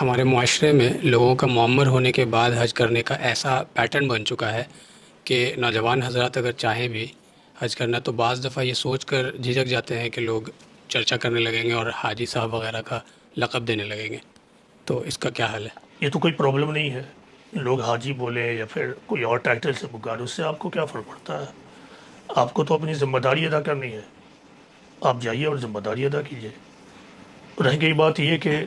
ہمارے معاشرے میں لوگوں کا معمر ہونے کے بعد حج کرنے کا ایسا پیٹرن بن چکا ہے کہ نوجوان حضرات اگر چاہیں بھی حج کرنا تو بعض دفعہ یہ سوچ کر جھجک جاتے ہیں کہ لوگ چرچا کرنے لگیں گے اور حاجی صاحب وغیرہ کا لقب دینے لگیں گے، تو اس کا کیا حل ہے؟ یہ تو کوئی پرابلم نہیں ہے، لوگ حاجی بولے یا پھر کوئی اور ٹائٹل سے پکارے، اس سے آپ کو کیا فرق پڑتا ہے؟ آپ کو تو اپنی ذمہ داری ادا کرنی ہے، آپ جائیے اور ذمہ داری ادا کیجیے۔ رہ گئی بات یہ کہ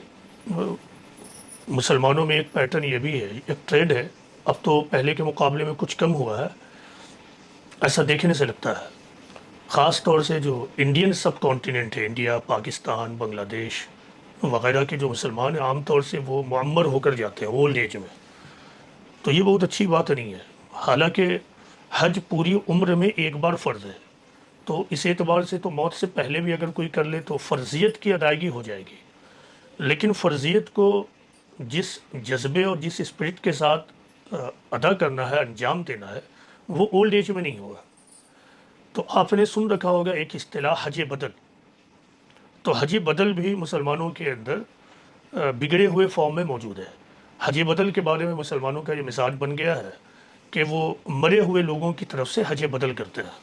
مسلمانوں میں ایک پیٹرن یہ بھی ہے، ایک ٹرینڈ ہے، اب تو پہلے کے مقابلے میں کچھ کم ہوا ہے، ایسا دیکھنے سے لگتا ہے۔ خاص طور سے جو انڈین سب کانٹیننٹ ہے، انڈیا، پاکستان، بنگلہ دیش وغیرہ کے جو مسلمان ہیں، عام طور سے وہ معمر ہو کر جاتے ہیں اولڈ ایج میں، تو یہ بہت اچھی بات نہیں ہے۔ حالانکہ حج پوری عمر میں ایک بار فرض ہے، تو اس اعتبار سے تو موت سے پہلے بھی اگر کوئی کر لے تو فرضیت کی ادائیگی ہو جائے گی، لیکن فرضیت کو جس جذبے اور جس اسپرٹ کے ساتھ ادا کرنا ہے، انجام دینا ہے، وہ اولڈ ایج میں نہیں ہوگا۔ تو آپ نے سن رکھا ہوگا ایک اصطلاح حج بدل، تو حج بدل بھی مسلمانوں کے اندر بگڑے ہوئے فارم میں موجود ہے۔ حج بدل کے بارے میں مسلمانوں کا یہ مزاج بن گیا ہے کہ وہ مرے ہوئے لوگوں کی طرف سے حج بدل کرتے ہیں۔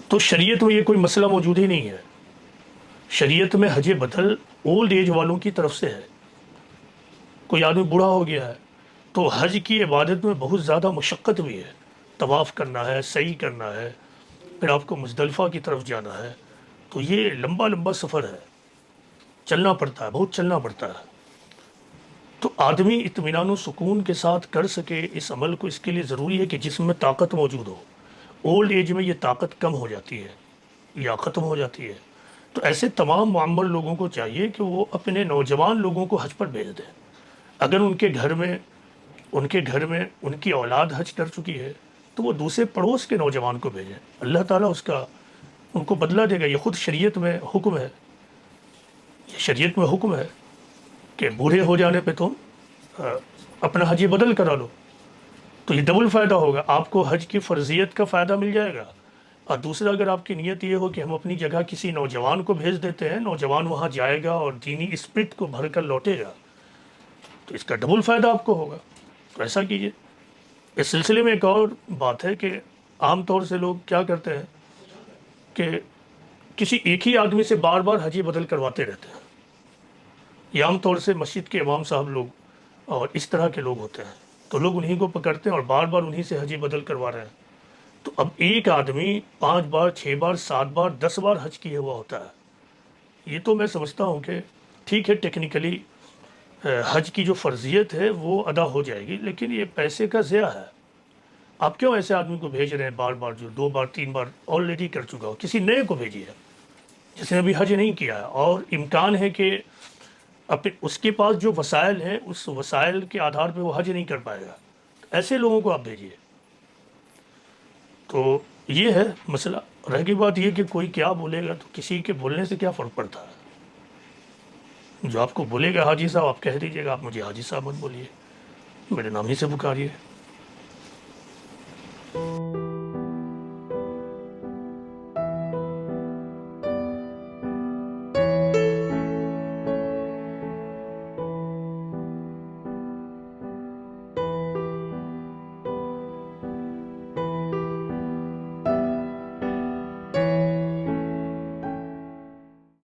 تو شریعت میں یہ کوئی مسئلہ موجود ہی نہیں ہے، شریعت میں حج بدل اولڈ ایج والوں کی طرف سے ہے۔ کوئی آدمی بوڑھا ہو گیا ہے تو حج کی عبادت میں بہت زیادہ مشقت بھی ہے، طواف کرنا ہے، سعی کرنا ہے، پھر آپ کو مزدلفہ کی طرف جانا ہے، تو یہ لمبا لمبا سفر ہے، چلنا پڑتا ہے، بہت چلنا پڑتا ہے۔ تو آدمی اطمینان و سکون کے ساتھ کر سکے اس عمل کو، اس کے لیے ضروری ہے کہ جسم میں طاقت موجود ہو۔ اولڈ ایج میں یہ طاقت کم ہو جاتی ہے یا ختم ہو جاتی ہے، تو ایسے تمام معمر لوگوں کو چاہیے کہ وہ اپنے نوجوان لوگوں کو حج پر بھیج دیں۔ اگر ان کے گھر میں ان کی اولاد حج کر چکی ہے تو وہ دوسرے پڑوس کے نوجوان کو بھیجیں، اللہ تعالیٰ ان کو بدلہ دے گا۔ یہ خود شریعت میں حکم ہے، یہ شریعت میں حکم ہے کہ بوڑھے ہو جانے پہ تم اپنا حج بدل کرا لو، تو یہ ڈبل فائدہ ہوگا، آپ کو حج کی فرضیت کا فائدہ مل جائے گا، اور دوسرا اگر آپ کی نیت یہ ہو کہ ہم اپنی جگہ کسی نوجوان کو بھیج دیتے ہیں، نوجوان وہاں جائے گا اور دینی اسپرٹ کو بھر کر لوٹے گا، تو اس کا ڈبل فائدہ آپ کو ہوگا، تو ایسا کیجیے۔ اس سلسلے میں ایک اور بات ہے کہ عام طور سے لوگ کیا کرتے ہیں کہ کسی ایک ہی آدمی سے بار بار حج بدل کرواتے رہتے ہیں، یہ عام طور سے مسجد کے امام صاحب لوگ اور اس طرح کے لوگ ہوتے ہیں، تو لوگ انہی کو پکڑتے ہیں اور بار بار انہی سے حج بدل کروا رہے ہیں۔ تو اب ایک آدمی 5 بار، 6 بار، 7 بار، 10 بار حج کیے ہوا ہوتا ہے، یہ تو میں سمجھتا ہوں کہ ٹھیک ہے، ٹیکنیکلی حج کی جو فرضیت ہے وہ ادا ہو جائے گی، لیکن یہ پیسے کا ضیاع ہے۔ آپ کیوں ایسے آدمی کو بھیج رہے ہیں بار بار، جو 2 بار 3 بار آلریڈی کر چکا ہو؟ کسی نئے کو بھیجیے جس نے ابھی حج نہیں کیا ہے، اور امکان ہے کہ اس کے پاس جو وسائل ہیں اس وسائل کے آدھار پہ وہ حج نہیں کر پائے گا، ایسے لوگوں کو آپ بھیجیے۔ تو یہ ہے مسئلہ۔ رہ گئی بات یہ کہ کوئی کیا بولے گا، تو کسی کے بولنے سے کیا فرق پڑتا ہے؟ جو آپ کو بولے گا حاجی صاحب، آپ کہہ دیجیے گا، آپ مجھے حاجی صاحب مت بولیے، میرے نام ہی سے پکاریے۔